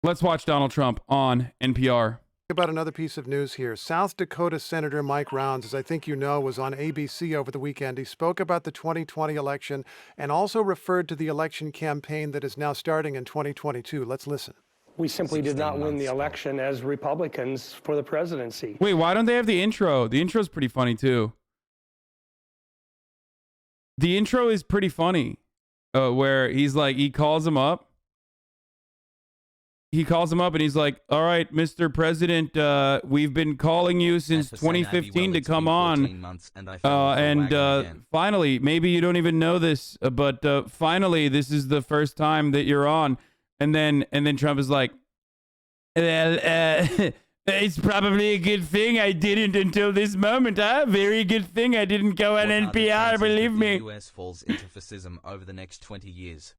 Let's watch Donald Trump on NPR. About another piece of news here. South Dakota Senator Mike Rounds, as I think you know, was on ABC over the weekend. He spoke about the 2020 election and also referred to the election campaign that is now starting in 2022. Let's listen. We simply did not win the election as Republicans for the presidency. Wait, why don't they have the intro? The intro's pretty funny, too. The intro is pretty funny, where he's like, he calls him up. He calls him up and he's like, all right, Mr. President, we've been calling you since 2015 to come on. Finally, maybe you don't even know this, but finally, this is the first time that you're on. And then Trump is like, well, it's probably a good thing I didn't until this moment, huh? Very good thing I didn't go on NPR, believe me. The US falls into fascism over the next 20 years.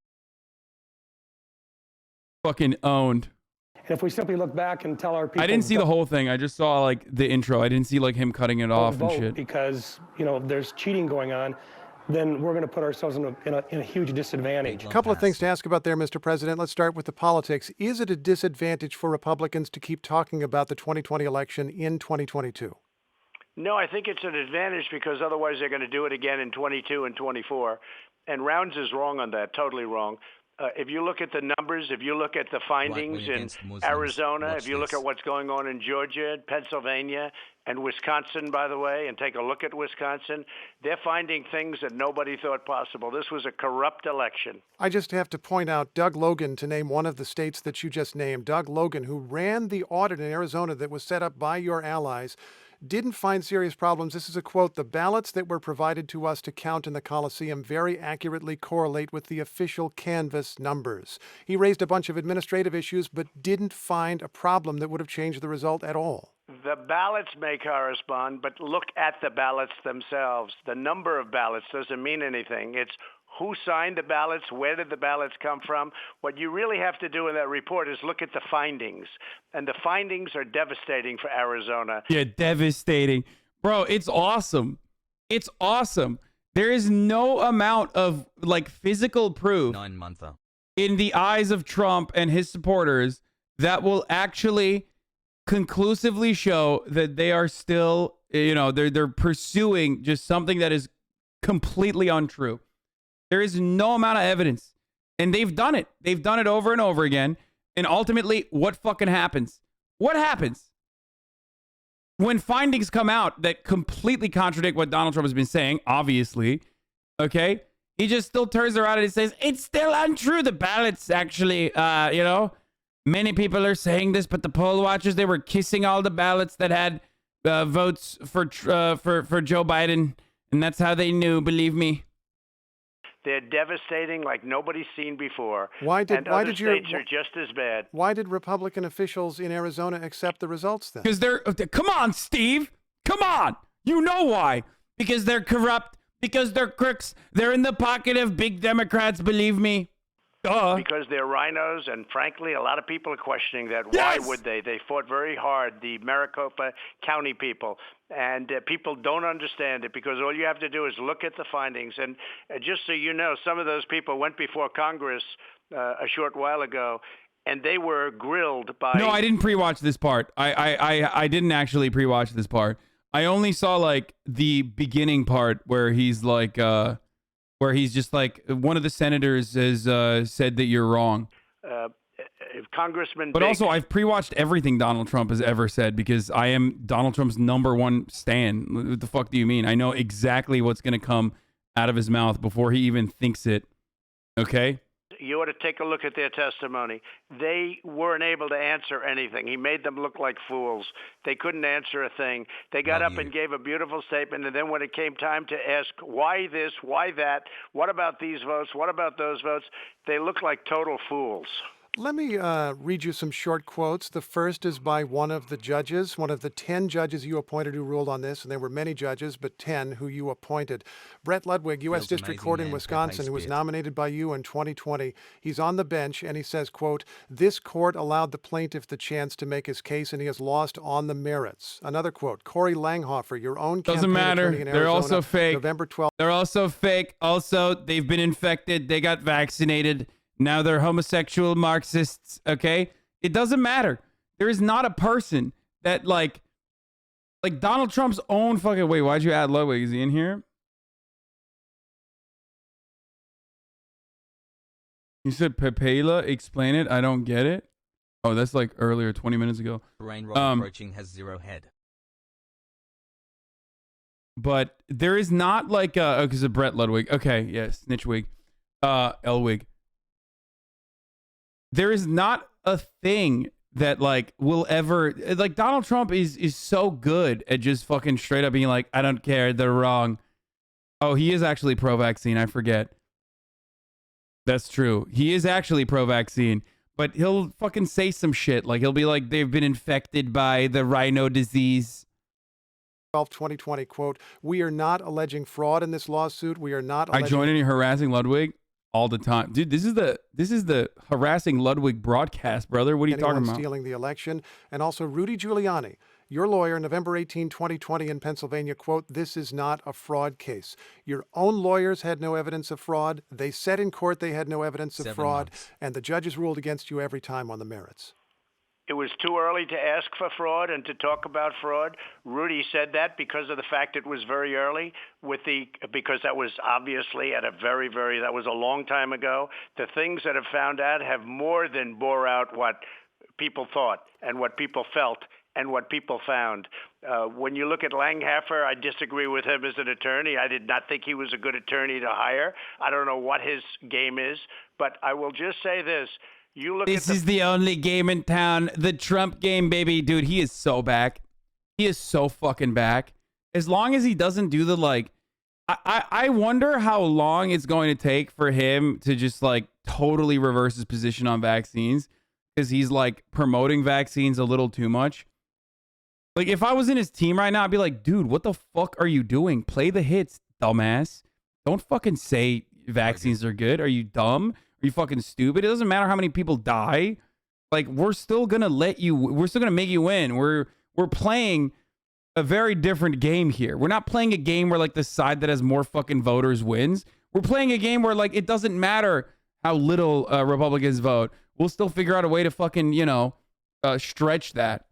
Fucking owned. And if we simply look back and tell our people, I didn't see the whole thing. I just saw like the intro. I didn't see like him cutting it off and shit. Because there's cheating going on, then we're going to put ourselves in a huge disadvantage. A couple of things to ask about there, Mr. President. Let's start with the politics. Is it a disadvantage for Republicans to keep talking about the 2020 election in 2022? No, I think it's an advantage because otherwise they're going to do it again in 22 and 24. And Rounds is wrong on that, totally wrong. If you look at the numbers, if you look at the findings in Arizona, if you look at what's going on in Georgia, Pennsylvania, and Wisconsin, by the way, and take a look at Wisconsin, they're finding things that nobody thought possible. This was a corrupt election. I just have to point out Doug Logan, to name one of the states that you just named. Doug Logan, who ran the audit in Arizona that was set up by your allies, didn't find serious problems. This is a quote: the ballots that were provided to us to count in the Coliseum very accurately correlate with the official canvass numbers. He raised a bunch of administrative issues, but didn't find a problem that would have changed the result at all. The ballots may correspond, but look at the ballots themselves. The number of ballots doesn't mean anything. It's who signed the ballots, where did the ballots come from. What you really have to do in that report is look at the findings. And the findings are devastating for Arizona. Yeah, devastating. Bro, it's awesome. It's awesome. There is no amount of like physical proof 9-monther in the eyes of Trump and his supporters that will actually conclusively show that they are still, they're pursuing just something that is completely untrue. There is no amount of evidence. And they've done it. They've done it over and over again. And ultimately, what fucking happens? What happens? When findings come out that completely contradict what Donald Trump has been saying, obviously, okay? He just still turns around and says, it's still untrue. The ballots actually, many people are saying this, but the poll watchers, they were kissing all the ballots that had votes for Joe Biden. And that's how they knew, believe me. They're devastating like nobody's seen before. Why did states are just as bad. Why did Republican officials in Arizona accept the results then? Because come on, Steve. Come on. You know why. Because they're corrupt. Because they're crooks. They're in the pocket of big Democrats, believe me. Duh. Because they're rhinos, and frankly, a lot of people are questioning that. Yes! Why would they? They fought very hard, the Maricopa County people, and people don't understand it because all you have to do is look at the findings. And just so you know, some of those people went before Congress a short while ago, and they were grilled by... No, I didn't pre-watch this part. I didn't actually pre-watch this part. I only saw, like, the beginning part where he's like... where he's just like, one of the senators has said that you're wrong. Congressman But also, I've pre-watched everything Donald Trump has ever said because I am Donald Trump's #1 stan. What the fuck do you mean? I know exactly what's going to come out of his mouth before he even thinks it. Okay? You ought to take a look at their testimony. They weren't able to answer anything. He made them look like fools. They couldn't answer a thing. They got up and gave a beautiful statement, and then when it came time to ask why this, why that, what about these votes, what about those votes, they looked like total fools. Let me read you some short quotes. The first is by one of the judges, one of the 10 judges you appointed who ruled on this, and there were many judges, but 10 who you appointed. Brett Ludwig, U.S. District Court in Wisconsin, who was nominated by you in 2020. He's on the bench, and he says, quote, this court allowed the plaintiff the chance to make his case, and he has lost on the merits. Another quote, Corey Langhofer, your own Doesn't campaign matter. attorney in They're Arizona, also fake. November 12th. They're also fake. Also, they've been infected. They got vaccinated. Now they're homosexual Marxists, okay? It doesn't matter. There is not a person that like Donald Trump's own fucking. Wait, why'd you add Ludwig? Is he in here? You said Pepela, explain it. I don't get it. Oh, that's like earlier, 20 minutes ago. Brain rot approaching has 0 head. But there is not like because of Brett Ludwig. Okay, yes, Snitchwig, Elwig. There is not a thing that like will ever like Donald Trump is so good at just fucking straight up being like, I don't care, they're wrong. Oh, he is actually pro-vaccine. I forget. That's true. He is actually pro-vaccine, but he'll fucking say some shit. Like he'll be like, they've been infected by the rhino disease. 2020, quote, we are not alleging fraud in this lawsuit. We are not I join any harassing Ludwig all the time. Dude, this is the harassing Ludwig broadcast, brother. What are you talking about? Stealing the election. And also Rudy Giuliani, your lawyer, November 18, 2020 in Pennsylvania, quote, this is not a fraud case. Your own lawyers had no evidence of fraud. They said in court they had no evidence of fraud, and the judges ruled against you every time on the merits. It was too early to ask for fraud and to talk about fraud. Rudy said that because of the fact it was very early, because that was obviously at a that was a long time ago. The things that have found out have more than bore out what people thought and what people felt and what people found. When you look at Langhofer, I disagree with him as an attorney. I did not think he was a good attorney to hire. I don't know what his game is, but I will just say this. This is the only game in town. The Trump game, baby. Dude, he is so back. He is so fucking back. As long as he doesn't do the like, I wonder how long it's going to take for him to just like totally reverse his position on vaccines, because he's like promoting vaccines a little too much. Like if I was in his team right now, I'd be like, dude, what the fuck are you doing? Play the hits, dumbass. Don't fucking say vaccines are good. Are you dumb? Are you fucking stupid? It doesn't matter how many people die. Like we're still gonna make you win. We're playing a very different game here. We're not playing a game where like the side that has more fucking voters wins. We're playing a game where like it doesn't matter how little Republicans vote. We'll still figure out a way to fucking, stretch that.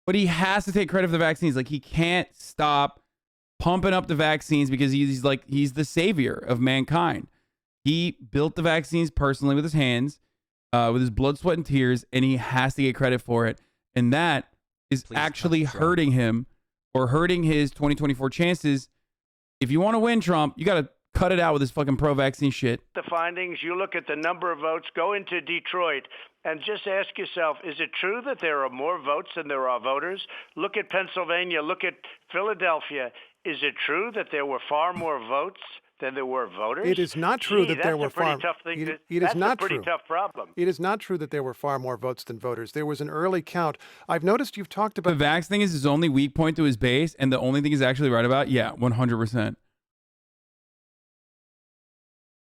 But he has to take credit for the vaccines. Like he can't stop pumping up the vaccines because he's the savior of mankind. He built the vaccines personally with his hands, with his blood, sweat, and tears, and he has to get credit for it. And that is actually hurting him or hurting his 2024 chances. If you want to win, Trump, you got to cut it out with this fucking pro-vaccine shit. The findings, you look at the number of votes, go into Detroit and just ask yourself, is it true that there are more votes than there are voters? Look at Pennsylvania, look at Philadelphia. Is it true that there were far more votes than there were voters? It is not true that there were far. Tough thing it that's is not a pretty true. Tough problem. It is not true that there were far more votes than voters. There was an early count. I've noticed you've talked about the vax thing is his only weak point to his base, and the only thing he's actually right about. Yeah, 100%.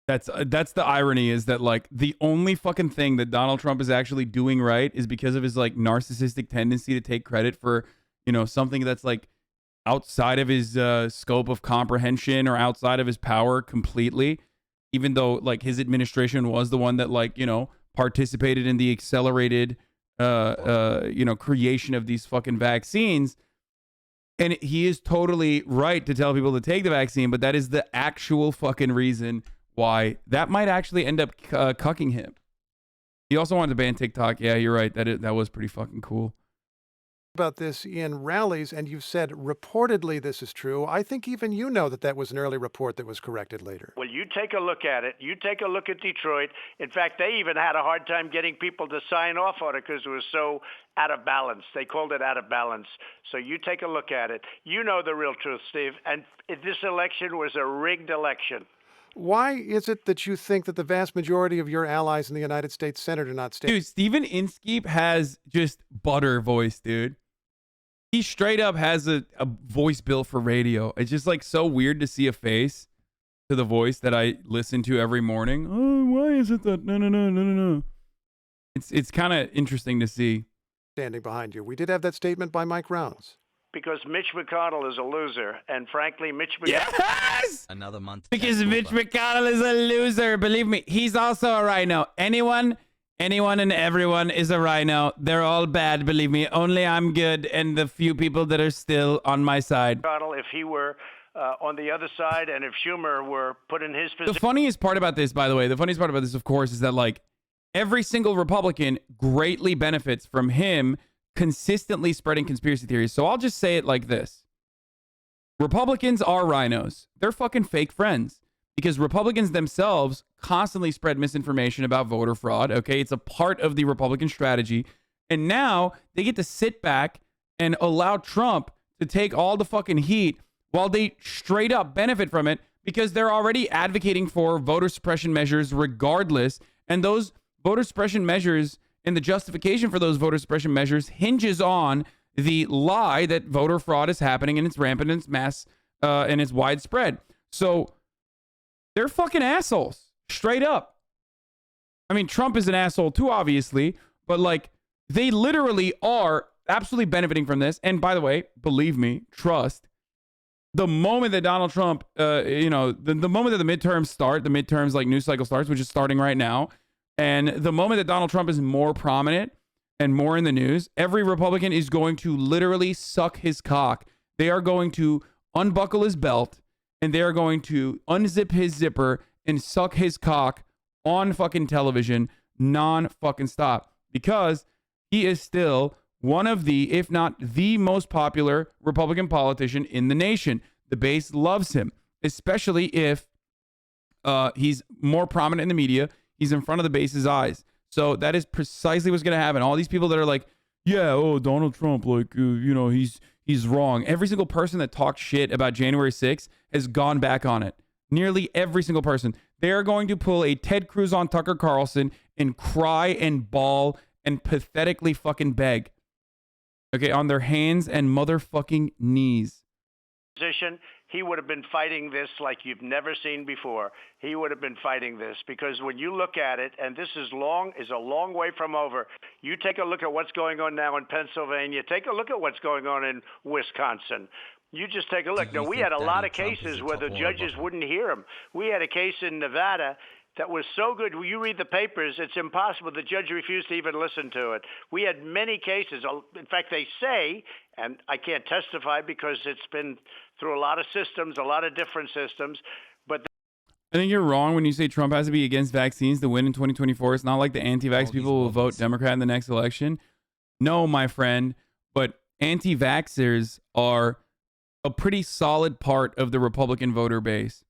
That's the irony, is that like the only fucking thing that Donald Trump is actually doing right is because of his like narcissistic tendency to take credit for, something that's like outside of his scope of comprehension or outside of his power completely, even though like his administration was the one that like, participated in the accelerated, creation of these fucking vaccines. And he is totally right to tell people to take the vaccine, but that is the actual fucking reason why that might actually end up cucking him. He also wanted to ban TikTok. Yeah, you're right. That was pretty fucking cool. About this in rallies, and you've said reportedly this is true. I think even you know that was an early report that was corrected later. Well, you take a look at it. You take a look at Detroit. In fact, they even had a hard time getting people to sign off on it because it was so out of balance. They called it out of balance. So you take a look at it. You know the real truth, Steve. And this election was a rigged election. Why is it that you think that the vast majority of your allies in the United States Senate are not state? Dude, Stephen Inskeep has just butter voice, dude. He straight up has a voice built for radio. It's just like so weird to see a face to the voice that I listen to every morning. Oh, why is it that? No. It's kind of interesting to see. Standing behind you. We did have that statement by Mike Rounds. Because Mitch McConnell is a loser, and frankly, Mitch McConnell... Yes! Another month. Because Mitch McConnell is a loser. Believe me, he's also a rhino. Anyone Anyone and everyone is a rhino. They're all bad, believe me. Only I'm good and the few people that are still on my side. Donald, if he were on the other side and if Schumer were put in his position. The funniest part about this, by the way, of course, is that like every single Republican greatly benefits from him consistently spreading conspiracy theories. So I'll just say it like this. Republicans are rhinos. They're fucking fake friends because Republicans themselves constantly spread misinformation about voter fraud. Okay. It's a part of the Republican strategy. And now they get to sit back and allow Trump to take all the fucking heat while they straight up benefit from it because they're already advocating for voter suppression measures regardless. And those voter suppression measures and the justification for those voter suppression measures hinges on the lie that voter fraud is happening and it's rampant and it's mass and it's widespread. So they're fucking assholes, straight up. I mean, Trump is an asshole too, obviously, but like they literally are absolutely benefiting from this. And by the way, believe me, trust. The moment that Donald Trump, the moment that the midterms start, the midterms like news cycle starts, which is starting right now, and the moment that Donald Trump is more prominent and more in the news, every Republican is going to literally suck his cock. They are going to unbuckle his belt and they are going to unzip his zipper and suck his cock on fucking television non-fucking stop because he is still one of the, if not the most popular Republican politician in the nation. The base loves him, especially if he's more prominent in the media. He's in front of the base's eyes. So that is precisely what's going to happen. All these people that are like, yeah, oh, Donald Trump, like, he's wrong. Every single person that talked shit about January 6th has gone back on it. Nearly every single person. They are going to pull a Ted Cruz on Tucker Carlson and cry and bawl and pathetically fucking beg. Okay, on their hands and motherfucking knees. He would have been fighting this like you've never seen before. He would have been fighting this because when you look at it, and this is a long way from over. You take a look at what's going on now in Pennsylvania. Take a look at what's going on in Wisconsin. You just take a look. Now, we had a lot of cases where the judges wouldn't hear them. We had a case in Nevada that was so good. When you read the papers, it's impossible. The judge refused to even listen to it. We had many cases. In fact, they say, and I can't testify because it's been through a lot of systems, a lot of different systems, but I think you're wrong when you say Trump has to be against vaccines to win in 2024. It's not like the anti-vax people will vote Democrat in the next election. No, my friend, but anti-vaxxers are a pretty solid part of the Republican voter base.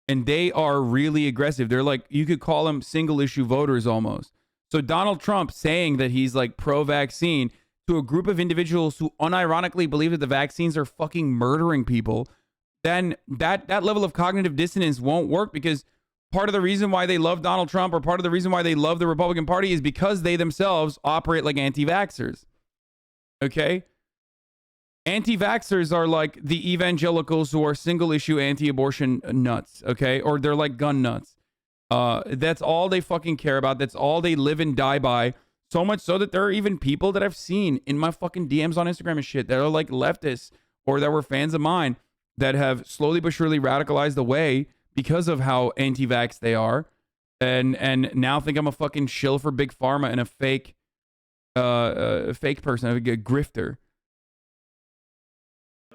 And they are really aggressive. They're like, you could call them single issue voters almost. So Donald Trump saying that he's like pro-vaccine to a group of individuals who unironically believe that the vaccines are fucking murdering people, then that level of cognitive dissonance won't work because part of the reason why they love Donald Trump or part of the reason why they love the Republican Party is because they themselves operate like anti-vaxxers. Okay? Anti-vaxxers are like the evangelicals who are single-issue anti-abortion nuts, okay? Or they're like gun nuts. That's all they fucking care about. That's all they live and die by. So much so that there are even people that I've seen in my fucking DMs on Instagram and shit that are like leftists or that were fans of mine that have slowly but surely radicalized away because of how anti-vax they are and now think I'm a fucking shill for Big Pharma and a fake person, a grifter.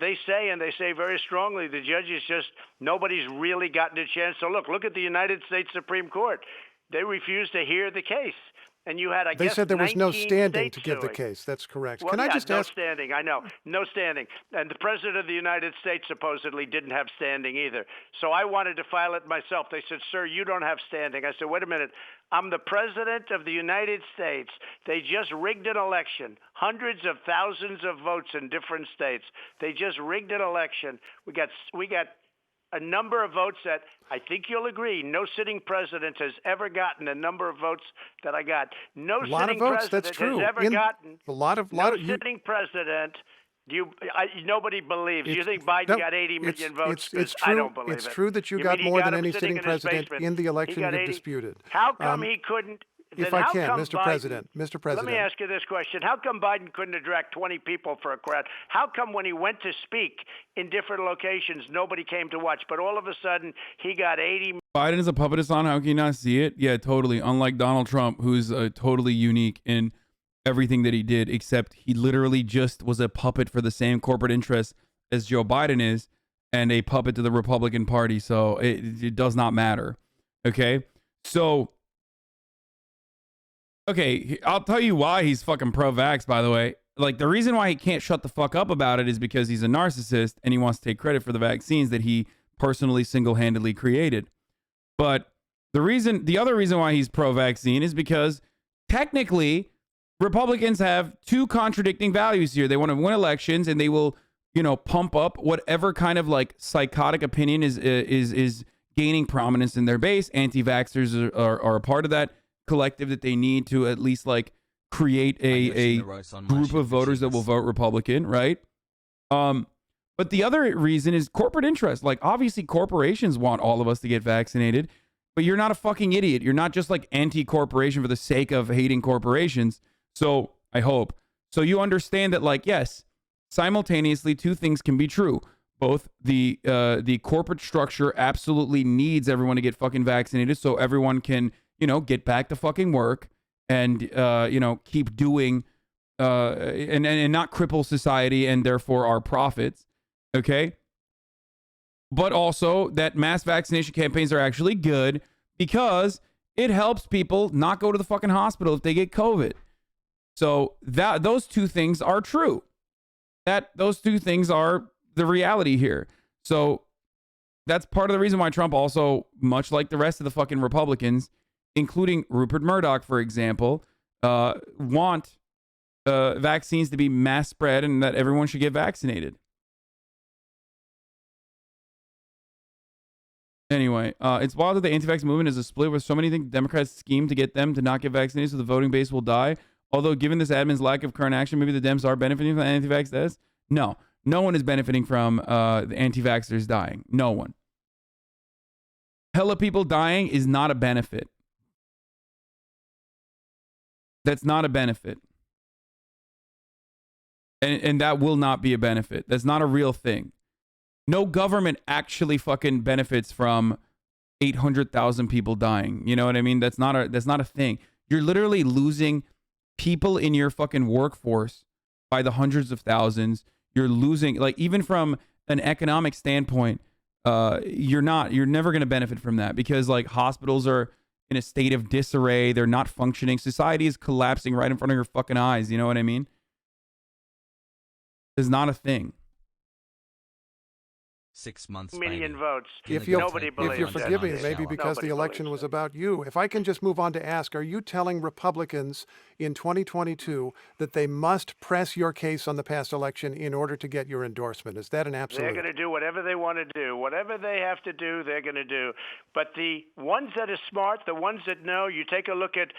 they say, and they say very strongly, the judges just, nobody's really gotten a chance. So look at the United States Supreme Court. They refused to hear the case. And you had, they said there was no standing to give the case. That's correct. Well, Can I just ask? No standing. I know. No standing. And the President of the United States supposedly didn't have standing either. So I wanted to file it myself. They said, sir, you don't have standing. I said, wait a minute. I'm the President of the United States. They just rigged an election. Hundreds of thousands of votes in different states. They just rigged an election. We got a number of votes that I think you'll agree no sitting president has ever gotten a number of votes that I got. No sitting president has ever gotten sitting president. Nobody believes. You think Biden got 80 million votes? It's true. I don't believe it. It's true that you got more than any sitting president in the election you have disputed. How come he couldn't? If then I how can, come Mr. Biden- President, Mr. President. Let me ask you this question. How come Biden couldn't attract 20 people for a crowd? How come when he went to speak in different locations, nobody came to watch, but all of a sudden he got 80? Biden is a puppet, Hasan. How can you not see it? Yeah, totally. Unlike Donald Trump, who's totally unique in everything that he did, except he literally just was a puppet for the same corporate interests as Joe Biden is, and a puppet to the Republican Party. So it does not matter. Okay? So, okay, I'll tell you why he's fucking pro-vax, by the way. Like, the reason why he can't shut the fuck up about it is because he's a narcissist and he wants to take credit for the vaccines that he personally single-handedly created. But the other reason why he's pro-vaccine is because technically Republicans have two contradicting values here. They want to win elections, and they will, pump up whatever kind of like psychotic opinion is gaining prominence in their base. Anti-vaxxers are a part of that collective that they need to at least like create a group of voters that will vote Republican, right? But the other reason is corporate interest. Like, obviously, corporations want all of us to get vaccinated, but you're not a fucking idiot. You're not just like anti-corporation for the sake of hating corporations. So I hope. So you understand that, like, yes, simultaneously, two things can be true. Both the corporate structure absolutely needs everyone to get fucking vaccinated so everyone can, get back to fucking work and, keep doing and not cripple society and therefore our profits. Okay. But also that mass vaccination campaigns are actually good because it helps people not go to the fucking hospital if they get COVID. So those two things are true. Those two things are the reality here. So that's part of the reason why Trump also, much like the rest of the fucking Republicans, including Rupert Murdoch, for example, want vaccines to be mass spread and that everyone should get vaccinated. Anyway, it's wild that the anti-vax movement is a split where so many think Democrats scheme to get them to not get vaccinated so the voting base will die. Although, given this admin's lack of current action, maybe the Dems are benefiting from the anti-vax deaths. No one is benefiting from the anti-vaxxers dying. No one. Hella people dying is not a benefit. That's not a benefit. And that will not be a benefit. That's not a real thing. No government actually fucking benefits from 800,000 people dying. You know what I mean? That's not a thing. You're literally losing people in your fucking workforce by the hundreds of thousands. You're losing, like, even from an economic standpoint, you're never going to benefit from that because, like, hospitals are in a state of disarray. They're not functioning. Society is collapsing right in front of your fucking eyes. You know what I mean? It's not a thing. 6 months. Million votes. If you're forgiving it, maybe because the election was about you. If I can just move on to ask, are you telling Republicans in 2022 that they must press your case on the past election in order to get your endorsement? Is that an absolute? They're going to do whatever they want to do. Whatever they have to do, they're going to do. But the ones that are smart, the ones that know, you take a look at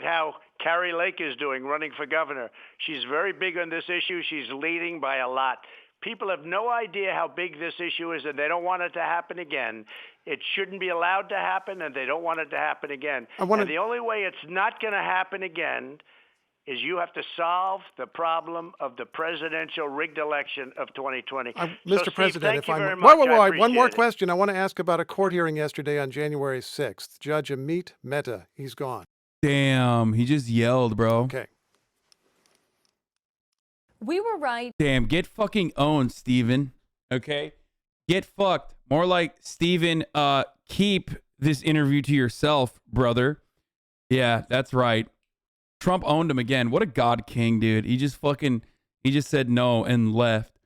how Carrie Lake is doing, running for governor. She's very big on this issue. She's leading by a lot. People have no idea how big this issue is, and they don't want it to happen again. It shouldn't be allowed to happen, and they don't want it to happen again. And the only way it's not going to happen again is you have to solve the problem of the presidential rigged election of 2020. Mr. President, if I'm... Wait, one more question. I want to ask about a court hearing yesterday on January 6th. Judge Amit Mehta, he's gone. Damn, he just yelled, bro. Okay. We were right. Damn, get fucking owned, Steven. Okay? Get fucked. More like, Steven, keep this interview to yourself, brother. Yeah, that's right. Trump owned him again. What a god king, dude. He just said no and left.